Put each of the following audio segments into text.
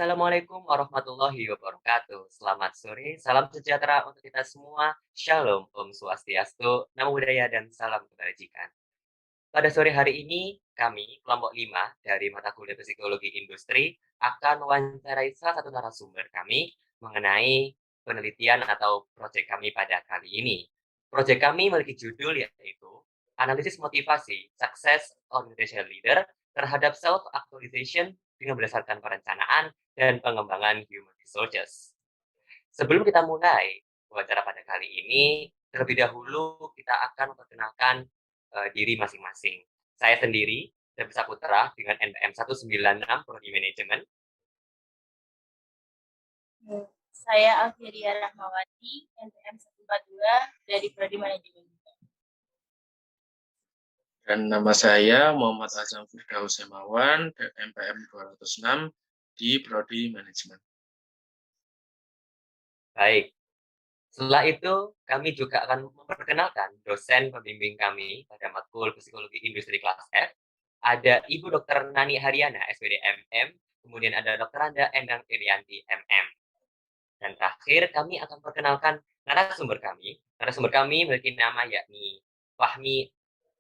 Assalamualaikum warahmatullahi wabarakatuh. Selamat sore, salam sejahtera untuk kita semua. Shalom, Om Swastiastu, Namo Buddhaya, dan salam kebajikan. Pada sore hari ini, kami, kelompok 5 dari mata kuliah Psikologi Industri, akan mewawancarai salah satu narasumber kami mengenai penelitian atau proyek kami pada kali ini. Proyek kami memiliki judul yaitu Analisis Motivasi Sukses Organizational Leader terhadap Self-Actualization dengan berdasarkan perencanaan dan pengembangan Human Resources. Sebelum kita mulai wawancara pada kali ini, terlebih dahulu kita akan memperkenalkan diri masing-masing. Saya sendiri, David Saputra dengan NPM 196 Prodi Manajemen. Saya Alfiria Rahmawati, NPM 142 dari Prodi Manajemen. Dan nama saya Muhammad Azam Firdaus Hemawan, NPM 206 di Prodi Manajemen. Baik. Setelah itu, kami juga akan memperkenalkan dosen pembimbing kami pada matkul Psikologi Industri kelas F. Ada Ibu Dr. Nani Haryana, SPD MM, kemudian ada Dr. Anda Endang Irianti, MM. Dan terakhir, kami akan perkenalkan narasumber kami. Narasumber kami memiliki nama yakni Fahmi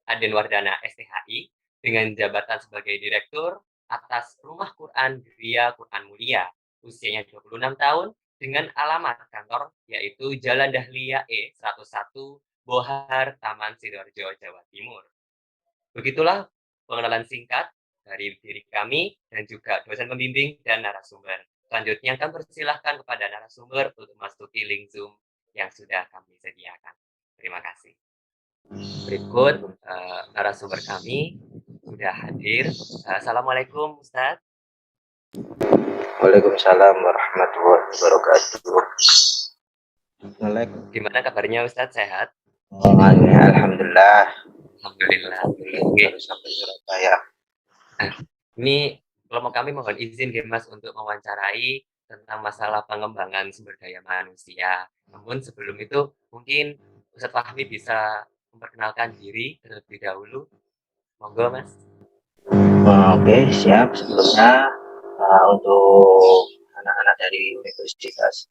Adenwardana, STHI, dengan jabatan sebagai Direktur atas Rumah Quran Gria Quran Mulia. Usianya 26 tahun, dengan alamat kantor yaitu Jalan Dahlia E 101, Bohar, Taman Sidoarjo, Jawa Timur. Begitulah pengenalan singkat dari diri kami dan juga dosen pembimbing dan narasumber. Selanjutnya kami persilahkan kepada narasumber untuk masuki link Zoom yang sudah kami sediakan. Terima kasih. Berikut narasumber kami sudah hadir. Assalamualaikum, Ustadz. Waalaikumsalam warahmatullahi wabarakatuh. Gimana kabarnya, Ustadz? Sehat? Alhamdulillah. Alhamdulillah. Baru sampai Surabaya. Ini kelompok kami mohon izin, Mas, untuk mewawancarai tentang masalah pengembangan sumber daya manusia. Namun sebelum itu, mungkin Ustadz Fahmi bisa memperkenalkan diri terlebih dahulu. Monggo, Mas. Oke, siap. Sebelumnya untuk anak-anak dari Universitas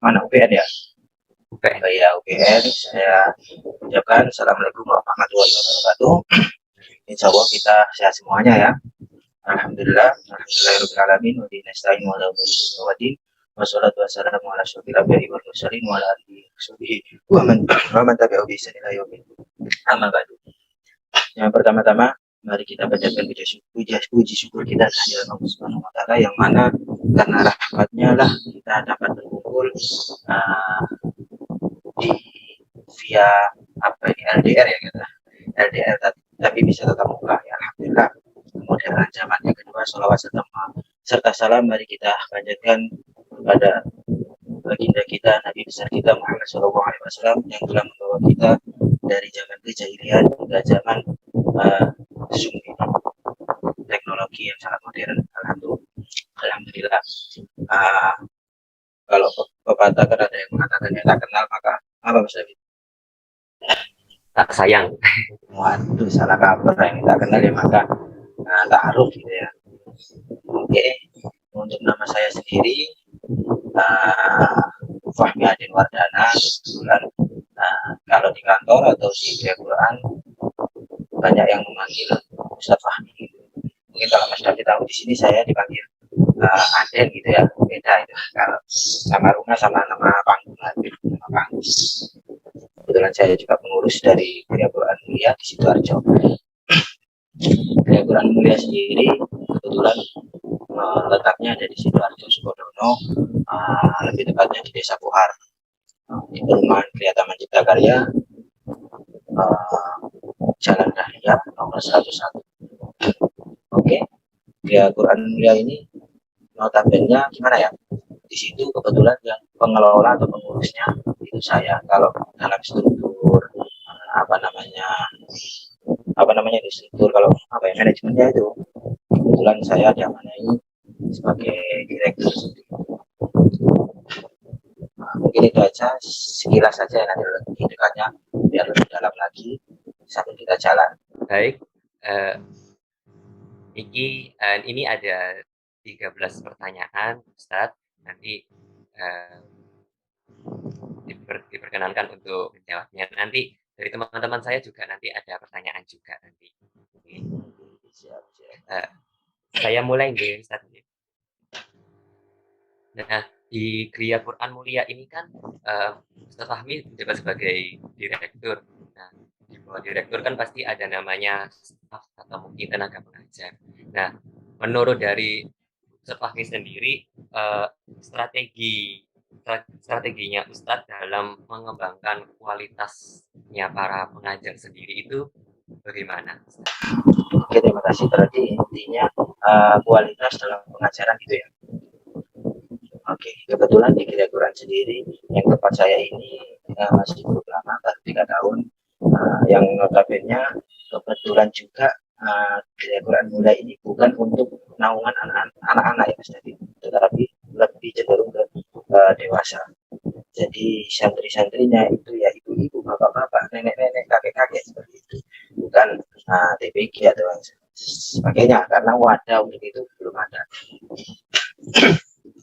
mana UPN ya? UPN. Ya, UPN. Saya ucapkan Assalamualaikum warahmatullahi wabarakatuh. Insya Allah kita sehat semuanya ya. Alhamdulillah. Alhamdulillahirrahmanirrahim. Wa binasta'in wa ala umuri wa din. Wassalatu wassalamu ala asyrofil anbiya'i wal mursalin wa ala alihi wa man tabi'ahum bi ihsan ila yaumil din. Amma ba'du. Yang pertama-tama mari kita bacakan puji syukur kita kehadirat Allah Subhanahu wa taala, yang mana karena rahmatnya lah kita dapat berkumpul di via apa ini LDR ya kita. LDR tapi bisa tetap muka ya, alhamdulillah. Kemudian zaman yang kedua, sholawat serta salam mari kita panjatkan kepada baginda kita, Nabi besar kita Muhammad SAW, yang telah membawa kita dari zaman kejahilian hingga zaman Zoom ini, teknologi yang sangat modern. Alhamdulillah. Kalau pepatah kan ada yang mengatakan yang tak kenal maka apa Mas David? Tak sayang. Waduh, salah kabar. Yang tak kenal ya maka tak aruf gitu ya. Oke, untuk nama saya sendiri Fahmi Adenwardana. Kebetulan kalau di kantor atau di Quran banyak yang memanggil Ustadz Fahmi gitu. Mungkin kalau Mas David tahu, di sini saya dipanggil Aden gitu ya, beda itu. Kalau sama rumah sama nama panggung, nama panggung. Kebetulan saya juga pengurus dari Gria Quran Mulia di Sidoarjo. Gria Quran Mulia sendiri kebetulan letaknya ada di Sidoarjo, Sukodono, lebih tepatnya di Desa Puhar, di perumahan Gria Taman Cipta Karya, Jalan Dahlia nomor 101. Oke, Gria Quran Mulia ini notabene gimana ya? Di situ kebetulan yang pengelola atau pengurusnya itu saya. Kalau dalam struktur di struktur kalau manajemennya itu kebetulan saya diamanai sebagai direktur. Mungkin itu aja sekilas saja, nanti lebih dekatnya biar lebih dalam lagi sambil kita jalan. Baik, ini ada 13 pertanyaan, Ustadz. Nanti diperkenankan untuk menjawabnya. Nanti dari teman-teman saya juga nanti ada pertanyaan juga nanti. Siap. Saya mulai nih, Ustadz. Nah, di Gria Quran Mulia ini kan Ustadz Fahmi menjabat sebagai direktur. Nah, di bawah direktur kan pasti ada namanya staf atau mungkin tenaga pengajar. Nah, menurut dari Ustadz Fahmi sendiri, strateginya Ustadz dalam mengembangkan kualitasnya para pengajar sendiri itu bagaimana? Oke, terima kasih. Berarti intinya kualitas dalam pengajaran gitu ya. Oke, kebetulan di Gria Quran sendiri yang tempat saya ini masih belum lama, baru 3 tahun. Yang notabene kebetulan juga Gria Quran Mulia ini bukan untuk naungan anak-anak ya Mas David, tetapi lebih cenderung ke dewasa. Jadi santri-santrinya itu ya ibu-ibu, bapak-bapak, nenek-nenek, kakek-kakek seperti itu, bukan TPG atau sebagainya, karena wadah untuk itu belum ada.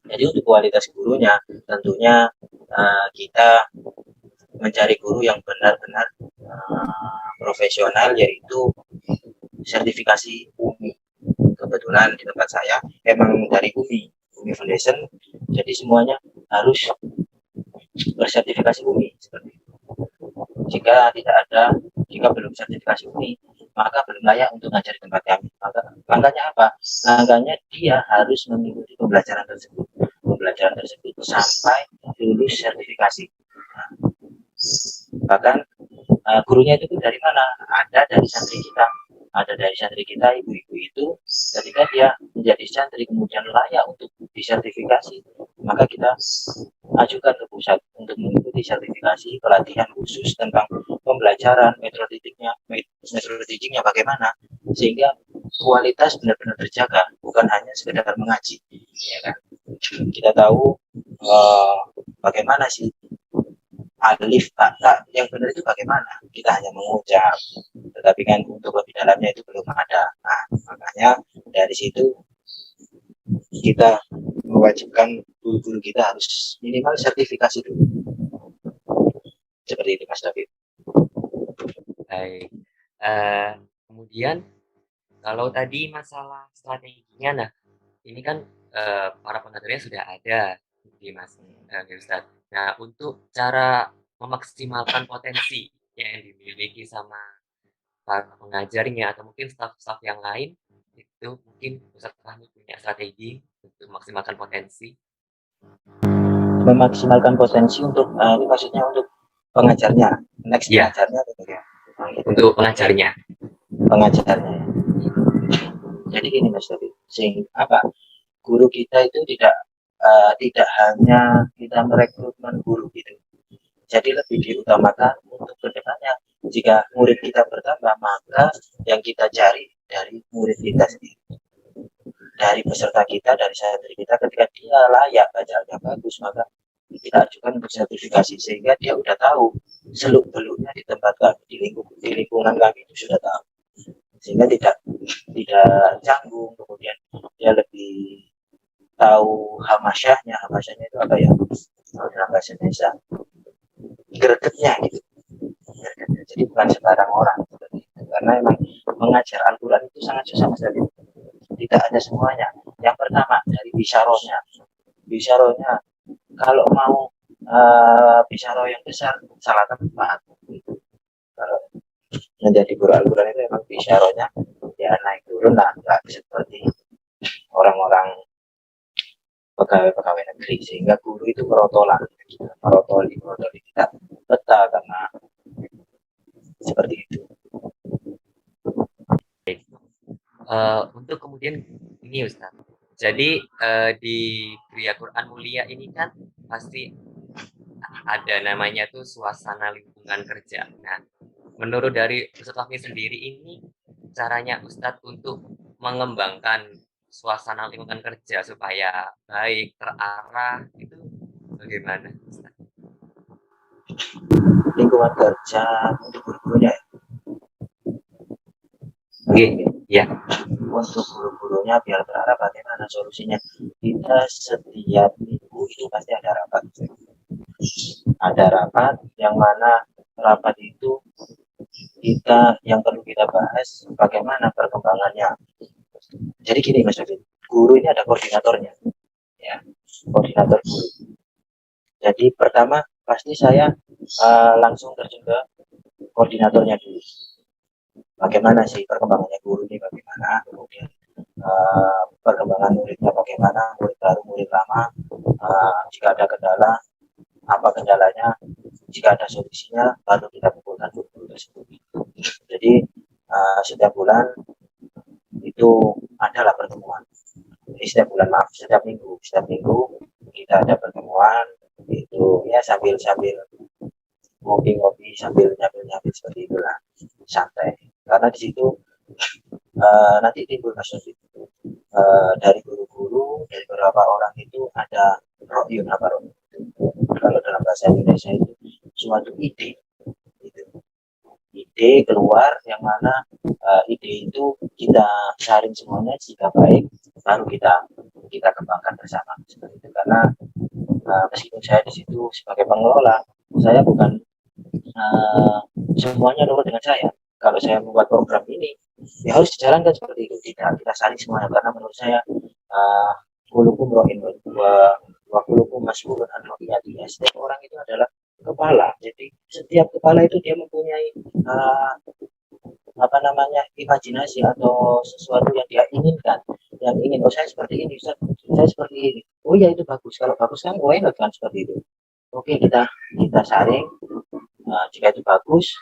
Jadi untuk kualitas gurunya tentunya kita mencari guru yang benar-benar profesional, yaitu sertifikasi UMI. Kebetulan di tempat saya memang dari UMI Foundation, jadi semuanya harus bersertifikasi UMI seperti itu. Jika belum sertifikasi UMI, maka belum layak untuk ngajar di tempat kami. Maka langkahnya apa? Langkahnya dia harus mengikuti pembelajaran tersebut sampai lulus sertifikasi. Bahkan gurunya itu dari mana? Ada dari santri kita, ibu-ibu itu ketika dia menjadi santri kemudian layak untuk disertifikasi, maka kita ajukan ke pusat untuk mengikuti sertifikasi pelatihan khusus tentang pembelajaran, metodiknya bagaimana, sehingga kualitas benar-benar terjaga, bukan hanya sekedar mengaji, ya kan? Kita tahu bagaimana sih alif kata yang benar itu bagaimana, kita hanya mengucap, tetapi kan untuk lebih dalamnya itu belum ada. Nah, makanya dari situ kita mewajibkan guru-guru kita harus minimal sertifikasi dulu, seperti itu Mas David. Baik. Kemudian kalau tadi masalah strateginya, nah ini kan para pengajarnya sudah ada di Mas Ustadz. Nah, untuk cara memaksimalkan potensi yang dimiliki sama para pengajarnya atau mungkin staf-staf yang lain, itu mungkin Ustadz Fahmi punya strategi untuk memaksimalkan potensi. Memaksimalkan potensi untuk ini maksudnya untuk pengajarnya, pengajarnya atau untuk pengajarnya. Jadi gini Mas David, sehingga guru kita itu tidak hanya kita merekrutmen guru gitu. Jadi lebih diutamakan untuk kedepannya, jika murid kita bertambah, maka yang kita cari dari murid kita sendiri, dari peserta kita, dari santri kita, ketika dia layak, bacaannya bagus, maka kita ajukan untuk sertifikasi, sehingga dia udah tahu seluk-beluknya di tempat kami, di lingkungan kami itu sudah tahu, sehingga tidak canggung. Kemudian dia lebih tahu hamasyahnya itu apa ya, dalam bahasa Indonesia gregetnya gitu. Jadi bukan sembarang orang seperti itu, karena memang mengajar Al-Quran itu sangat susah Mas David. Tidak ada semuanya. Yang pertama dari bisarohnya, kalau mau bisaroh yang besar salah tempat. Kalau menjadi guru Al-Quran itu memang bisarohnya ya naik turun lah, nggak seperti orang-orang pegawai negeri, sehingga guru itu merotoli kita betah karena seperti itu. Untuk kemudian ini Ustaz, jadi di Gria Quran Mulia ini kan pasti ada namanya tuh suasana lingkungan kerja. Nah, menurut dari Ustaz Fahmi sendiri ini caranya Ustadz untuk mengembangkan suasana lingkungan kerja supaya baik, terarah, itu bagaimana Ustadz? Lingkungan kerja untuk guru-gurunya ya. untuk guru-gurunya biar berharap bagaimana solusinya. Kita setiap minggu itu pasti ada rapat. Ada rapat yang mana rapat itu kita yang perlu kita bahas bagaimana perkembangannya. Jadi gini Mas David, guru ini ada koordinatornya, ya, koordinator guru. Jadi pertama pasti saya langsung terjun ke koordinatornya dulu. Bagaimana sih perkembangannya guru ini, bagaimana, kemudian perkembangan muridnya bagaimana, murid baru, murid lama, jika ada kendala, apa kendalanya, jika ada solusinya, baru kita kumpulkan guru tersebut. Jadi setiap bulan itu adalah pertemuan. Setiap bulan, maaf, setiap minggu kita ada pertemuan, itu ya sambil ngopi-ngopi, sambil nyambil seperti itulah, santai. Karena di situ nanti timbul kasus itu dari guru-guru, dari beberapa orang itu ada royun, apa royun? Kalau dalam bahasa Indonesia itu suatu ide, ide keluar yang mana ide itu kita sharing semuanya, jika baik baru kita kembangkan bersama seperti itu. Karena meskipun saya di situ sebagai pengelola, saya bukan semuanya nurut dengan saya. Kalau saya membuat program ini, ya harus dijalankan seperti itu. Tidak kita saling semuanya, karena menurut saya kulukum ro'in wa kulukum mas'ulun an ra'iyatihi. Setiap orang itu adalah kepala. Jadi setiap kepala itu dia mempunyai imajinasi atau sesuatu yang dia inginkan, yang ingin, oh saya seperti ini, saya seperti ini, oh ya itu bagus, kalau bagus kan gue kan seperti itu. Oke, kita saring, jika itu bagus,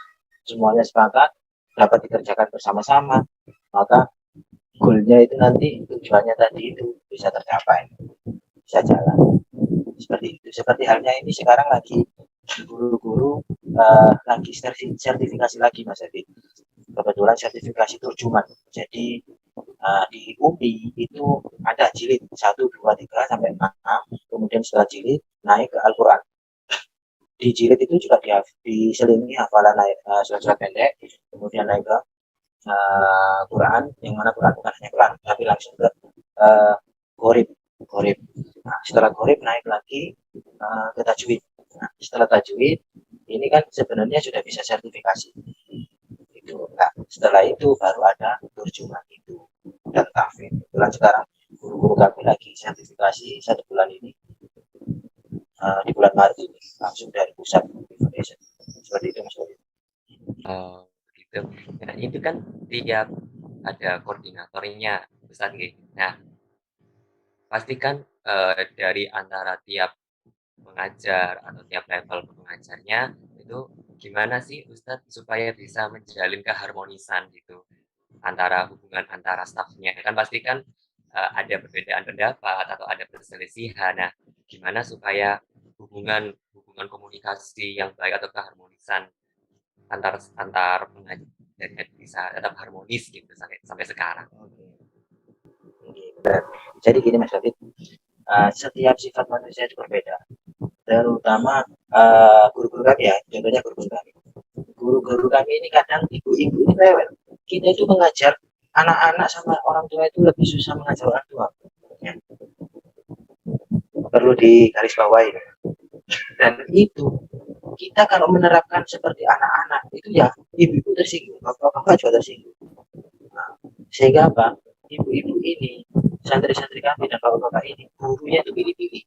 semuanya sepakat, dapat dikerjakan bersama-sama, maka goalnya itu nanti, tujuannya tadi itu bisa tercapai, bisa jalan seperti itu. Seperti halnya ini sekarang lagi guru-guru lagi sertifikasi lagi Mas Edi. Kebetulan sertifikasi terjemahan. Jadi di UPI itu ada jilid 1, 2, 3 sampai 6. Kemudian setelah jilid naik ke Al-Quran. Di jilid itu juga diselingi hafalan surat-surat pendek. Kemudian naik ke Quran, yang mana Quran bukan hanya Quran, tapi langsung ke Qorib. Nah, setelah Qorib naik lagi ke Tajwid. Nah, setelah Tajwid ini kan sebenarnya sudah bisa sertifikasi. Nah, setelah itu baru ada terjemahan itu dan tahfidz. Kebetulan sekarang guru-guru kami lagi sertifikasi 1 bulan ini, di bulan Maret ini langsung dari pusat Foundation. Seperti itu Mas Wahid. Oh gitu. Nah itu kan tiap ada koordinatornya Ustadz gitu. Nah pastikan dari antara tiap pengajar atau tiap level pengajarnya itu gimana sih Ustadz supaya bisa menjalin keharmonisan gitu antara hubungan antara stafnya. Kan pasti kan ada perbedaan pendapat atau ada perselisihan. Nah gimana supaya hubungan komunikasi yang baik atau keharmonisan antar pengajarnya bisa tetap harmonis gitu sampai sekarang. Oke. Jadi gini Mas David, setiap sifat manusia itu berbeda, terutama guru-guru kami ya, contohnya guru-guru kami ini kadang ibu-ibu ini rewel. Kita itu mengajar anak-anak sama orang tua itu lebih susah mengajar orang tua ya. Perlu digarisbawahi. Dan itu kita kalau menerapkan seperti anak-anak itu ya ibu-ibu tersinggung, bapak-bapak juga tersinggung. Nah, sehingga apa? Ibu-ibu ini, santri-santri kami dan bapak-bapak ini, gurunya itu pilih-pilih.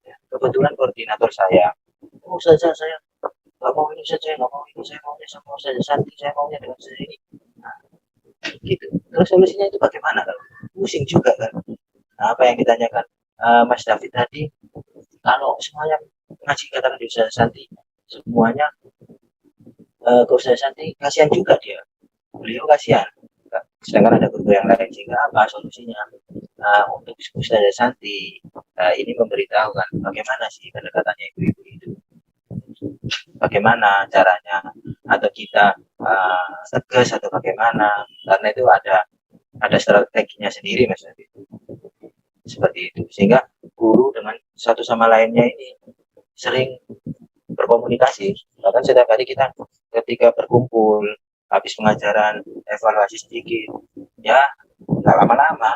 Ya, kebetulan koordinator saya, oh saja saya nggak mau ini saja, nggak mau ini, saya maunya sama saja santri, saya maunya dengan saya ini. Nah, gitu. Terus solusinya itu bagaimana kalau pusing juga kan? Nah, apa yang ditanyakan Mas David tadi, kalau semuanya ngaji katakan di usaha santri, semuanya ke usaha santri, kasihan juga dia. Beliau kasihan. Sedangkan ada guru yang lain, sehingga apa solusinya untuk usaha santri ini memberitahukan bagaimana sih pendekatannya ibu-ibu itu, bagaimana caranya, atau kita tegas atau bagaimana, karena itu ada strateginya sendiri Mas. Seperti itu, sehingga guru dengan satu sama lainnya ini sering berkomunikasi. Bahkan setiap hari kita ketika berkumpul habis pengajaran evaluasi sedikit ya, nggak lama-lama,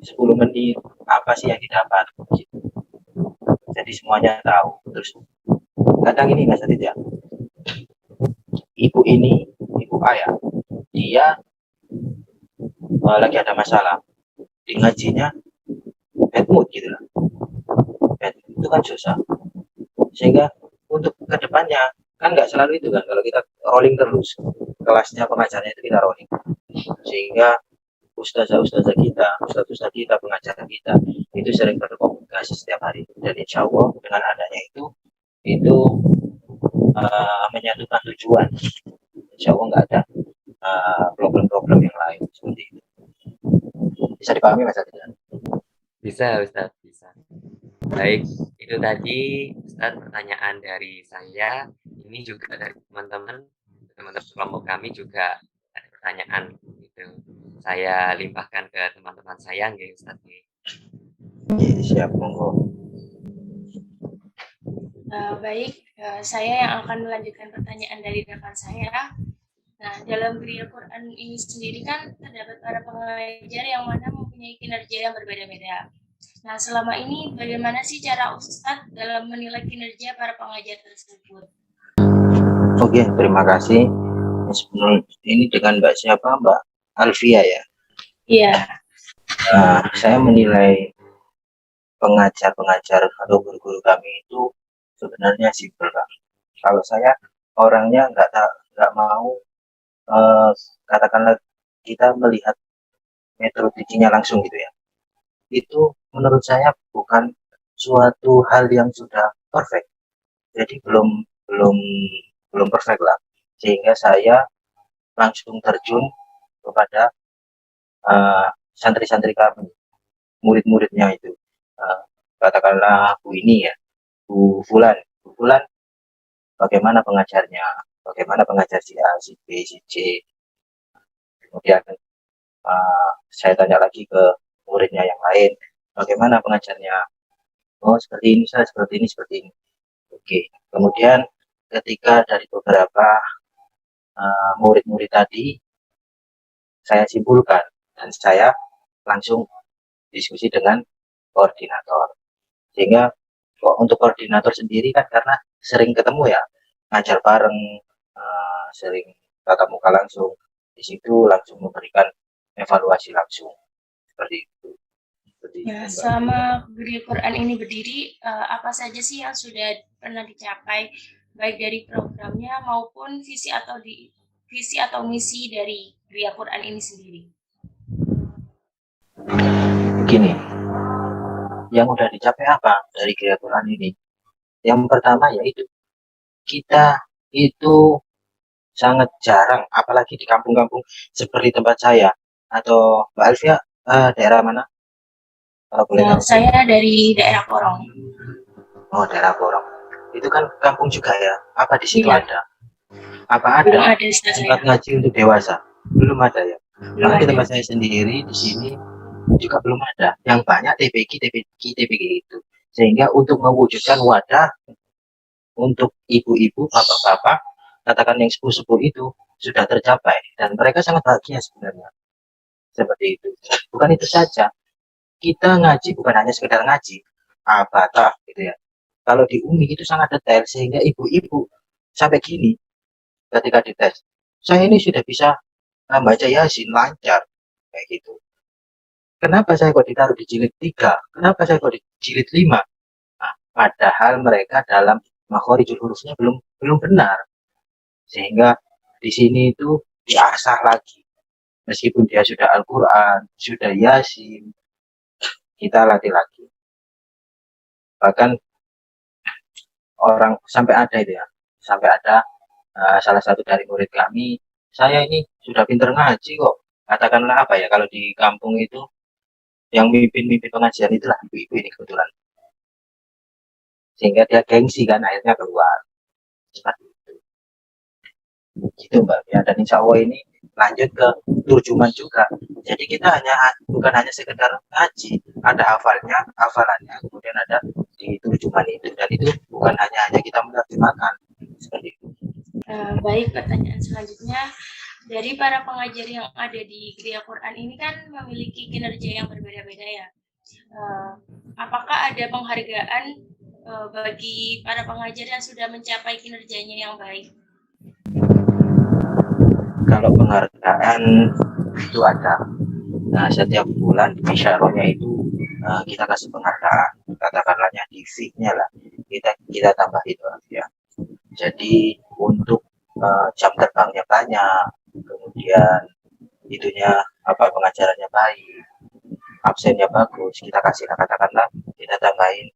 10 menit apa sih yang didapat gitu. Jadi semuanya tahu. Terus kadang ini Mas Adit ya, ibu A ya, dia lagi ada masalah di ngajinya, bad mood gitu lah. Bad mood itu kan susah, sehingga untuk kedepannya kan nggak selalu itu kan, kalau kita rolling terus kelasnya pengajarnya itu kita rolling, sehingga ustazah kita, pengajar kita itu sering berkomunikasi setiap hari, dan insya Allah dengan adanya itu menyatukan tujuan. Insya Allah nggak ada problem-problem yang lain seperti itu. Bisa dipahami Mas Adit? Bisa, Ustadz, bisa. Baik, itu tadi Ustadz pertanyaan dari saya. Ini juga dari teman-teman kelompok kami juga ada pertanyaan itu. Saya limpahkan ke teman-teman saya, nggih Ustadz. Iya, siap, monggo. Baik, saya yang akan melanjutkan pertanyaan dari rekan saya. Nah, dalam Geria Quran ini sendiri kan terdapat para pengajar yang mana mempunyai kinerja yang berbeda-beda. Nah, selama ini bagaimana sih cara Ustadz dalam menilai kinerja para pengajar tersebut? Oke, terima kasih. Ini dengan Mbak siapa? Mbak Alfia ya? Iya. Saya menilai pengajar-pengajar atau guru-guru kami itu sebenarnya simpel, Pak. Kalau saya orangnya nggak mau katakanlah kita melihat metodologinya langsung gitu ya. Itu menurut saya bukan suatu hal yang sudah perfect. Jadi belum perfect lah. Sehingga saya langsung terjun kepada santri-santri kami, murid-muridnya itu. Katakanlah Bu ini ya, Bu Fulan, bagaimana pengajarnya, bagaimana pengajar si A, si B, si C. Kemudian saya tanya lagi ke muridnya yang lain, bagaimana pengajarnya? Oh, seperti ini, seperti ini. Oke. Kemudian ketika dari beberapa murid-murid tadi, saya simpulkan dan saya langsung diskusi dengan koordinator. Sehingga untuk koordinator sendiri kan karena sering ketemu ya, ngajar bareng, sering tatap muka langsung, di situ langsung memberikan evaluasi langsung seperti itu. Ya, selama Geria Quran ini berdiri, apa saja sih yang sudah pernah dicapai baik dari programnya maupun visi atau misi dari Geria Quran ini sendiri? Begini, yang udah dicapai apa dari Geria Quran ini? Yang pertama yaitu kita itu sangat jarang, apalagi di kampung-kampung seperti tempat saya atau Mbak Alfia, daerah mana? Kalau boleh tahu. Saya dari daerah Porong. Oh, daerah Porong. Itu kan kampung juga ya? Apa di situ Iya. ada? Apa ada tempat ngaji untuk dewasa? Belum ada ya. Nah, di tempat saya sendiri di sini juga belum ada. Yang banyak TPG itu. Sehingga untuk mewujudkan wadah untuk ibu-ibu, bapak-bapak, katakan yang sepuh-sepuh itu sudah tercapai dan mereka sangat bahagia sebenarnya. Seperti itu. Bukan itu saja. Kita ngaji bukan hanya sekedar ngaji, abata gitu ya. Kalau di UMI itu sangat detail sehingga ibu-ibu sampai gini ketika dites, saya ini sudah bisa membaca Yasin lancar kayak gitu. Kenapa saya kok ditaruh di jilid 3? Kenapa saya kok di jilid 5? Nah, padahal mereka dalam makhorijul hurufnya belum benar. Sehingga di sini itu diasah lagi. Meskipun dia sudah Al-Qur'an, sudah Yasin, kita latih lagi. Bahkan orang sampai ada itu ya, sampai ada salah satu dari murid kami, saya ini sudah pinter ngaji kok. Katakanlah apa ya, kalau di kampung itu yang mimpin pengajian itulah ibu-ibu ini kebetulan. Sehingga dia gengsi kan, akhirnya keluar. Seperti itu. Gitu Mbak ya, dan insya Allah ini lanjut ke turjuman juga. Jadi kita bukan hanya sekedar ngaji, ada hafalannya, kemudian ada di turjuman itu, dan itu bukan hanya kita menerjemahkan seperti itu. Baik, pertanyaan selanjutnya, dari para pengajar yang ada di Gereja Quran ini kan memiliki kinerja yang berbeda-beda ya. Apakah ada penghargaan bagi para pengajar yang sudah mencapai kinerjanya yang baik? Kalau penghargaan itu ada. Nah, setiap bulan di Misharonya itu kita kasih penghargaan, katakanlahnya di fee-nya lah, kita tambah itu ya. Jadi untuk jam terbangnya banyak, kemudian itunya pengajarannya baik, absennya bagus, kita kasih katakanlah kita tambahin,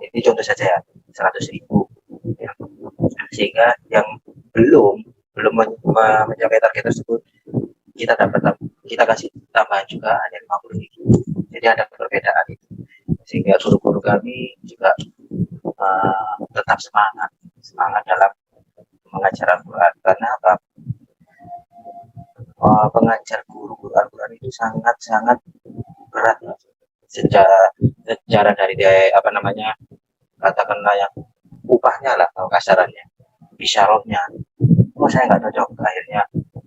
ini contoh saja ya, 100.000 ya. Sehingga yang belum mencapai target tersebut kita kasih tambahan juga hanya 50.000. Jadi ada perbedaan itu, sehingga guru-guru kami juga tetap semangat dalam mengajar Al-Quran. Karena apa? Pengajar guru Al-Quran itu sangat berat ya. Secara dari katakanlah yang upahnya lah, kalau kasarannya, bisyarotnya, saya nggak cocok. Akhirnya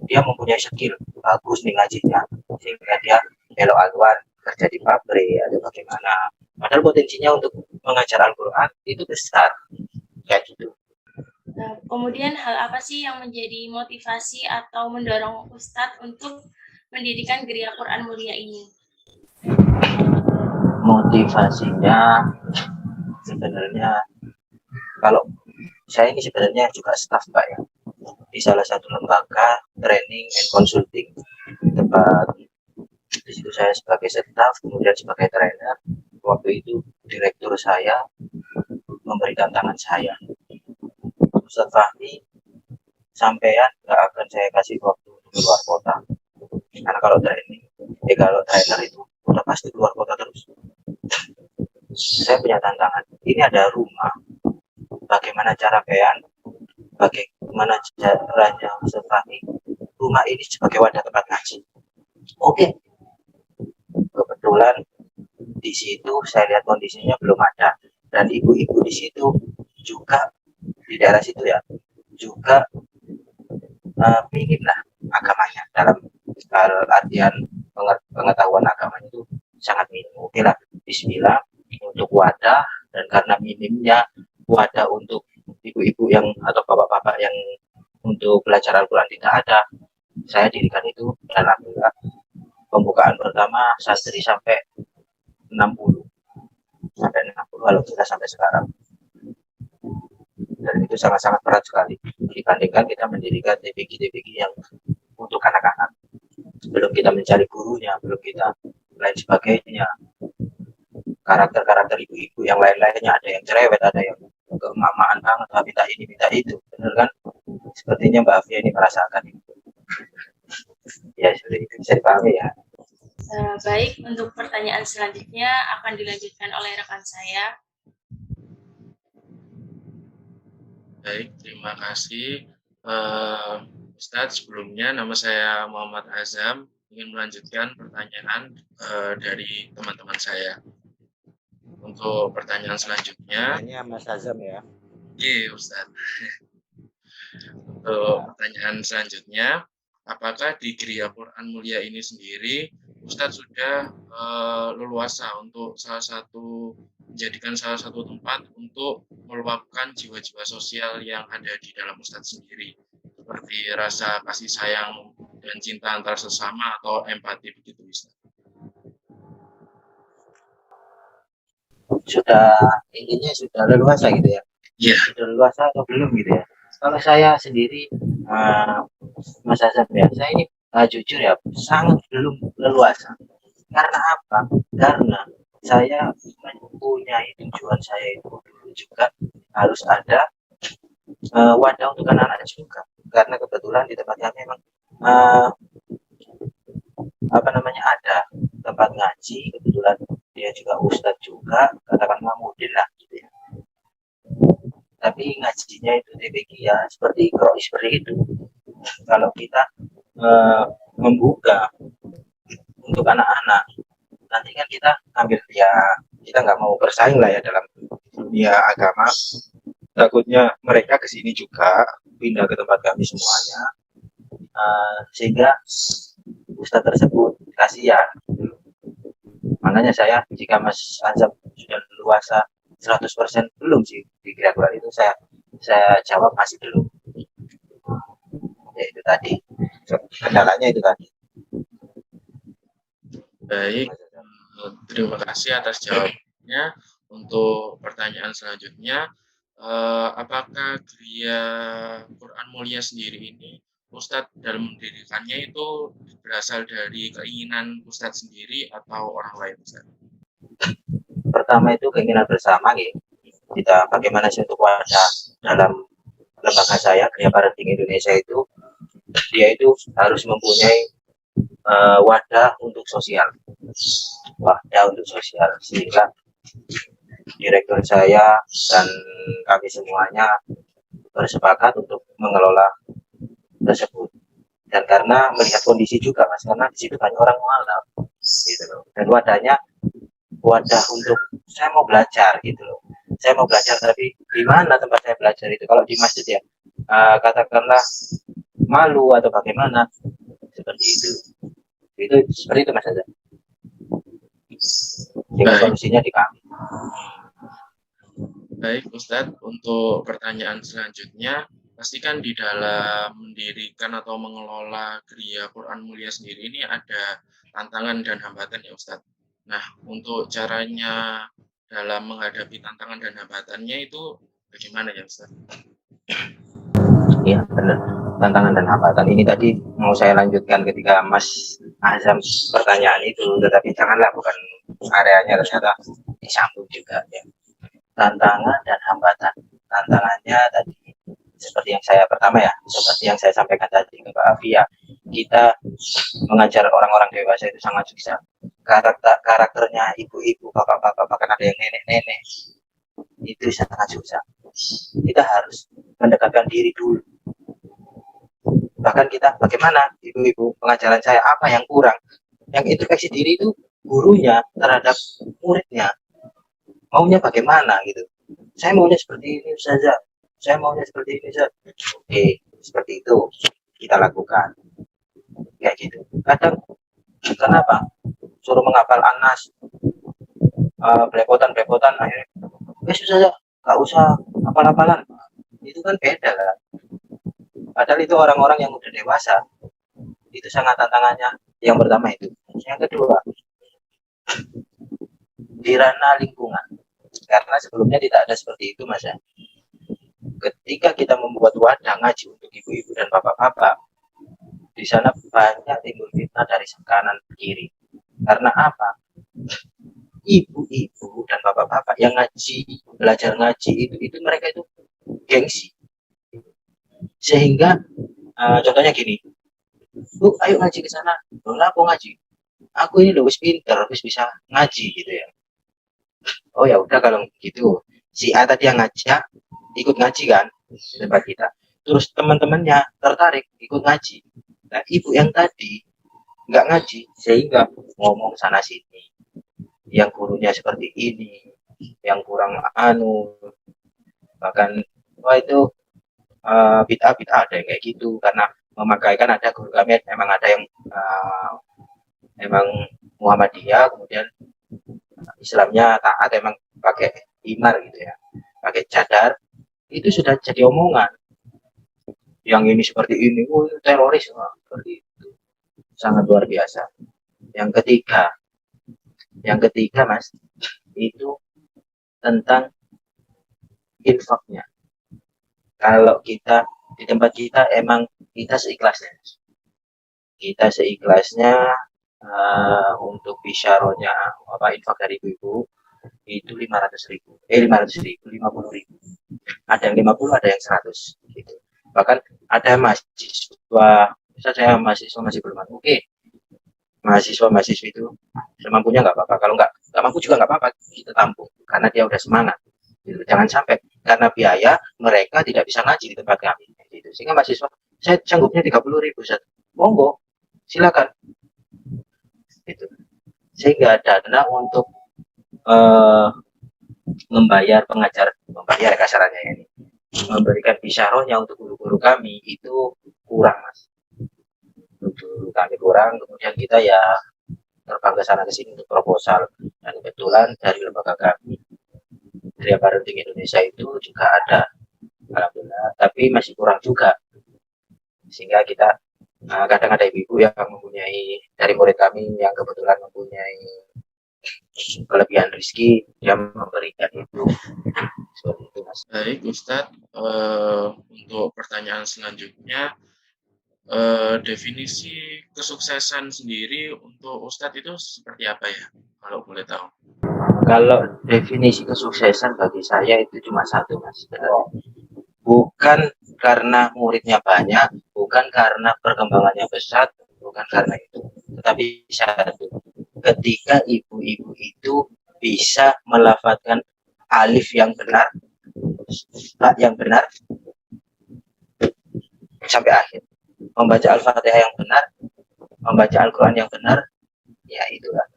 dia mempunyai skill bagus nih ngajinya, sehingga dia belok Al-Quran kerja di pabrik atau bagaimana. Padahal potensinya untuk mengajar Al-Quran itu besar, kayak gitu. Nah, kemudian hal apa sih yang menjadi motivasi atau mendorong Ustadz untuk mendirikan Gereja Quran Mulia ini? Motivasinya sebenarnya, kalau saya ini sebenarnya juga staff Pak ya, di salah satu lembaga training and consulting tempat. Di situ saya sebagai staff, kemudian sebagai trainer. Waktu itu direktur saya memberi tantangan saya, Ustadz Fahmi, sampean nggak akan saya kasih waktu untuk keluar kota, karena kalau trainer itu udah pasti keluar kota terus. Saya punya tantangan, ini ada rumah, bagaimana caranya Ustadz Fahmi rumah ini sebagai wadah tempat ngaji. Oke. Kebetulan di situ saya lihat kondisinya belum ada, dan ibu-ibu di situ juga, di daerah situ ya, juga minim lah agamanya, dalam artian pengetahuan agamanya itu sangat minim. Oke lah, bismillah untuk wadah, dan karena minimnya wadah untuk ibu-ibu yang atau bapak-bapak yang untuk belajar Al-Quran tidak ada, saya dirikan itu. Dan alhamdulillah pembukaan pertama santri sampai 60 alhamdulillah sampai sekarang. Dan itu sangat-sangat berat sekali dibandingkan kita mendirikan TPG yang untuk anak-anak. Belum kita mencari gurunya, belum kita lain sebagainya, karakter ibu-ibu yang lain-lainnya, ada yang cerewet, ada yang keemamaan banget, minta ini minta itu, benar kan? Sepertinya Mbak Afia ini merasakan itu. Ya, seperti itu bisa dipahami ya. Baik, untuk pertanyaan selanjutnya akan dilanjutkan oleh rekan saya. Baik, terima kasih Ustadz. Sebelumnya nama saya Muhammad Azam, ingin melanjutkan pertanyaan dari teman-teman saya. Untuk pertanyaan selanjutnya, Ini Mas Azam ya. iya Ustadz. Untuk pertanyaan selanjutnya, apakah di Gereja Quran Mulia ini sendiri Ustadz sudah leluasa untuk menjadikan salah satu tempat untuk meluapkan jiwa-jiwa sosial yang ada di dalam Ustadz sendiri, seperti rasa kasih sayang dan cinta antar sesama atau empati begitu Ustadz? Intinya sudah leluasa gitu ya. Iya. Sudah leluasa atau belum gitu ya. Kalau saya sendiri Mas Azam ya, saya ini jujur ya, sangat belum leluasa. Karena apa? Karena saya mempunyai tujuan saya itu dulu juga harus ada wadah untuk anak-anak juga. Karena kebetulan di tempat kami memang ada tempat ngaji, kebetulan dia juga ustadz juga, katakanlah mudin lah gitu ya. Tapi ngajinya itu TPG ya seperti itu. Kalau kita membuka untuk anak-anak, nanti kan kita ambil ya, kita nggak mau bersaing lah ya dalam dunia agama. Takutnya mereka kesini juga pindah ke tempat kami semuanya, sehingga ustadz tersebut kasihan. Makanya saya, jika Mas Azam sudah luasa 100% belum sih di Quran itu, saya jawab masih belum. Ya itu tadi, kendalanya itu tadi. Baik, terima kasih atas jawabannya. Untuk pertanyaan selanjutnya, apakah Geria Quran Mulia sendiri ini, Ustadz dalam mendirikannya itu berasal dari keinginan Ustadz sendiri atau orang lain, Ustadz? Pertama itu keinginan bersama, gitu. Kita bagaimana sih untuk wadah dalam lembaga saya, Geria Parenting Indonesia itu, dia itu harus mempunyai wadah untuk sosial, sehingga direktur saya dan kami semuanya bersepakat untuk mengelola tersebut. Dan karena melihat kondisi juga, Mas, karena di situ banyak orang mualaf, gitu loh. Dan wadahnya wadah untuk saya mau belajar, gitu loh. Saya mau belajar, tapi di mana tempat saya belajar itu? Kalau di masjid ya, katakanlah malu atau bagaimana, seperti itu. Itu seperti itu, Mas Azam. Dengan solusinya di kami. Baik, Ustadz. Untuk pertanyaan selanjutnya, pastikan di dalam mendirikan atau mengelola Geria Quran Mulia sendiri ini ada tantangan dan hambatan ya, Ustadz. Nah, untuk caranya dalam menghadapi tantangan dan hambatannya itu bagaimana ya, Ustadz? Iya, benar. Tantangan dan hambatan ini tadi mau saya lanjutkan ketika Mas Azam pertanyaan itu, tetapi janganlah, bukan areanya, ternyata disambung juga ya. Tantangan dan hambatan. Tantangannya tadi seperti yang saya seperti yang saya sampaikan tadi ke Pak Afia, kita mengajar orang-orang dewasa itu sangat susah. Karakternya ibu-ibu, bapak-bapak, bahkan ada yang nenek-nenek, itu sangat susah. Kita harus mendekatkan diri dulu. Bahkan kita, bagaimana ibu-ibu, pengajaran saya apa yang kurang, yang introspeksi diri itu gurunya terhadap muridnya, maunya bagaimana gitu. Saya maunya seperti ini saja, saya maunya seperti ini saja. Oke, seperti itu kita lakukan, kayak gitu. Kadang kenapa suruh menghafal Anas, belepotan, akhirnya susah saja, nggak usah hafal-hafalan. Itu kan beda lah. Padahal itu orang-orang yang udah dewasa, itu sangat tantangannya. Yang pertama itu. Yang kedua, di ranah lingkungan, karena sebelumnya tidak ada seperti itu, Mas ya. Ketika kita membuat wadah ngaji untuk ibu-ibu dan bapak-bapak, di sana banyak timbul fitnah dari kanan kiri. Karena apa? Ibu-ibu dan bapak-bapak yang ngaji, belajar ngaji itu mereka itu gengsi. Sehingga contohnya gini, Bu, ayo ngaji ke sana. Loh, apa ngaji? Aku ini wis pinter, wis bisa ngaji gitu ya. Oh ya udah, kalau gitu si A tadi yang ngajak ikut ngaji kan di tempat kita. Terus teman-temannya tertarik ikut ngaji. Nah, ibu yang tadi nggak ngaji sehingga ngomong sana sini, yang gurunya seperti ini, yang kurang bahkan itu bid'ah ada yang kayak gitu, karena memakai, kan ada guru kami memang ada yang memang Muhammadiyah, kemudian Islamnya taat, emang pakai himar gitu ya, pakai cadar, itu sudah jadi omongan. Yang ini seperti ini, teroris, seperti itu, sangat luar biasa. Yang ketiga Mas, itu tentang infaknya. Kalau kita di tempat kita emang kita seikhlasnya, untuk bisyarahnya infak dari ibu-ibu itu 500.000, 50.000, ada yang 50, ada yang 100 gitu. Bahkan ada mahasiswa, saya mahasiswa masih belum oke, mahasiswa itu semampunya nggak apa-apa, kalau nggak mampu juga nggak apa-apa, kita tampung karena dia udah semangat gitu. Jangan sampai karena biaya mereka tidak bisa ngaji di tempat kami gitu. Sehingga mahasiswa, saya sanggupnya 30.000, monggo silakan gitu. Sehingga dana untuk membayar kasarannya ini, memberikan bisyarahnya untuk guru-guru kami itu kurang, Mas. guru kami kurang, kemudian kita ya terbang ke sana ke sini untuk proposal, dan kebetulan dari lembaga kami Tria Parenting Indonesia itu juga ada, alhamdulillah, tapi masih kurang juga, sehingga kita kadang ada ibu-ibu yang mempunyai, dari murid kami yang kebetulan mempunyai kelebihan rezeki, dia memberikan itu. Seperti itu, Mas. Baik, Ustadz. Untuk pertanyaan selanjutnya, definisi kesuksesan sendiri untuk Ustadz itu seperti apa ya, kalau boleh tahu? Kalau definisi kesuksesan bagi saya itu cuma satu, Mas. Bukan karena muridnya banyak, bukan karena perkembangannya besar, bukan karena itu, tetapi satu, ketika ibu-ibu itu bisa melafadzkan alif yang benar, ba yang benar sampai akhir, membaca Al-Fatihah yang benar, membaca Al-Quran yang benar, ya itulah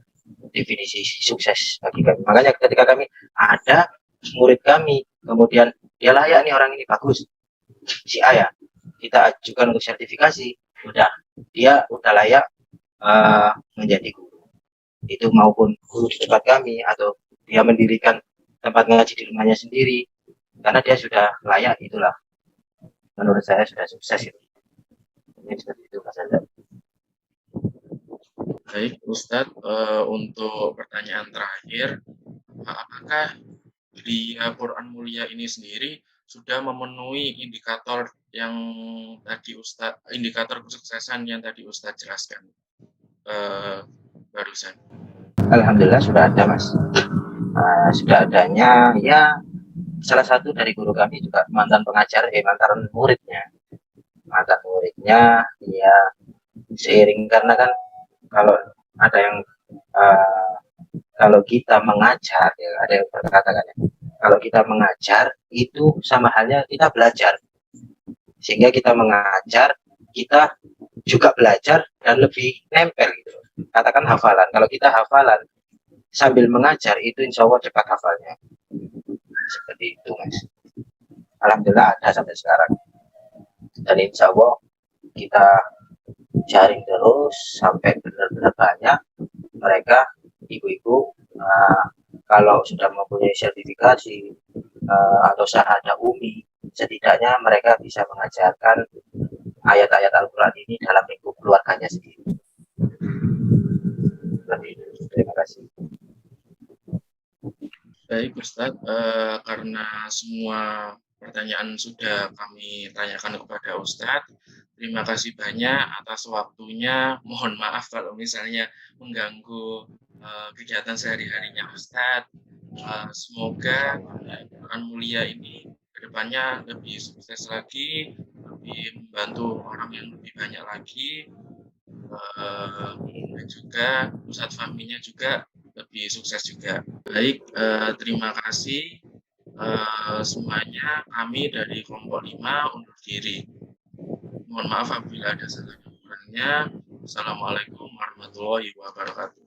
definisi sukses bagi kami. Makanya ketika kami ada murid kami, kemudian dia layak nih, orang ini bagus, si A ya, kita ajukan untuk sertifikasi, udah dia udah layak menjadi guru, itu maupun guru di tempat kami atau dia mendirikan tempat ngaji di rumahnya sendiri, karena dia sudah layak, itulah menurut saya sudah sukses itu. Ini seperti itu, Mas Azhar. Baik, Ustadz, untuk pertanyaan terakhir, apakah di Quran Mulia ini sendiri sudah memenuhi indikator yang tadi indikator kesuksesan yang tadi Ustadz jelaskan barusan? Alhamdulillah sudah ada, Mas. Sudah adanya ya, salah satu dari guru kami juga mantan muridnya ya, seiring, karena kan kalau ada yang kalau kita mengajar ya, ada yang berkata kan ya, kalau kita mengajar itu sama halnya kita belajar, sehingga kita mengajar, kita juga belajar dan lebih nempel gitu. Katakan hafalan, kalau kita hafalan sambil mengajar itu insya Allah cepat hafalnya, seperti itu, Mas. Alhamdulillah ada sampai sekarang, dan insya Allah kita jaring terus sampai benar-benar banyak mereka ibu-ibu kalau sudah mempunyai sertifikasi atau syahadah umi, setidaknya mereka bisa mengajarkan ayat-ayat Al-Quran ini dalam lingkup keluarganya sendiri. Terima kasih. Baik, Ustadz, karena semua pertanyaan sudah kami tanyakan kepada Ustadz, terima kasih banyak atas waktunya. Mohon maaf kalau misalnya mengganggu kegiatan sehari-harinya Ustadz. Semoga Quran Mulia ini kedepannya lebih sukses lagi, lebih membantu orang yang lebih banyak lagi, dan juga Ustadz Fahminya juga lebih sukses juga. Baik, terima kasih semuanya. Kami dari kelompok 5 undur diri. Mohon maaf apabila ada salah kurangnya. Assalamualaikum warahmatullahi wabarakatuh.